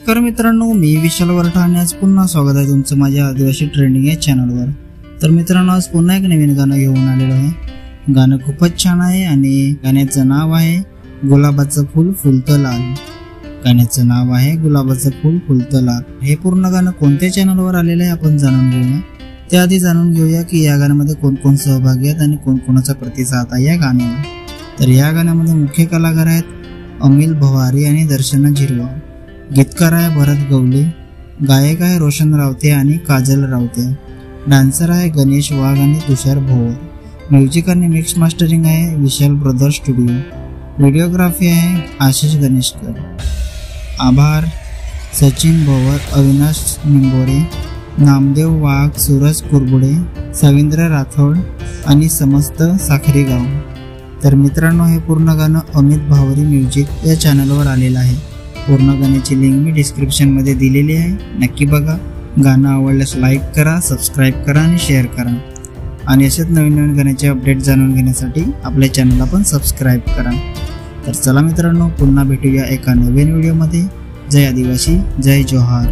नमस्कार मित्रांनो, मी विशाल वरठा आणि आज पुन्हा स्वागत आहे तुमचं माझ्या आदिवासी ट्रेंडिंग या चॅनलवर। तर मित्रांनो, आज पुन्हा एक नवीन गाणं घेऊन आलेलो आहे। गाणं खूपच छान आहे आणि गाण्याचं नाव आहे गुलाबाचं फूल फुलतं लाल। गाण्याचं नाव आहे गुलाबाचं फूल फुलतं लाल। हे पूर्ण गाणं कोणत्या चॅनलवर आलेलं आहे आपण जाणून घेऊया। त्याआधी जाणून घेऊया की या गाण्यामध्ये कोण कोण सहभागी आहेत आणि कोण कोणाचा प्रतिसाद आहे या गाण्याला। तर या गाण्यामध्ये मुख्य कलाकार आहेत अमिल भवारी आणि दर्शना झिरवा, गीतकार आहे भरत गवले, गायक आहे रोशन रावते आणि काजल रावते, डान्सर आहे गणेश वाघ आणि तुषार भोवर, म्युझिक आणि मिक्स मास्टरिंग आहे विशाल ब्रदर स्टुडिओ, व्हिडिओग्राफी आहे आशिष गणेशकर। आभार सचिन भोवर, अविनाश निंबोरे, नामदेव वाघ, सूरज कुरबुडे, सविंद्र राठोड आणि समस्त साखरी गाव। तर मित्रांनो, हे पूर्ण गाणं अमित भावरी म्युझिक या चॅनलवर आलेलं आहे। पूर्ण गाण्याची लिंक मी डिस्क्रिप्शन मध्ये दिलेली आहे, नक्की बघा। गाणं आवडल्यास लाईक करा, सबस्क्राईब करा आणि शेअर करा आणि असेच नवीन नवीन गाण्याचे अपडेट जाणून घेण्यासाठी आपल्या चॅनलला पण सबस्क्राईब करा। तर चला मित्रांनो, पुन्हा भेटूया एका नवीन व्हिडिओमध्ये। जय आदिवासी, जय जोहार।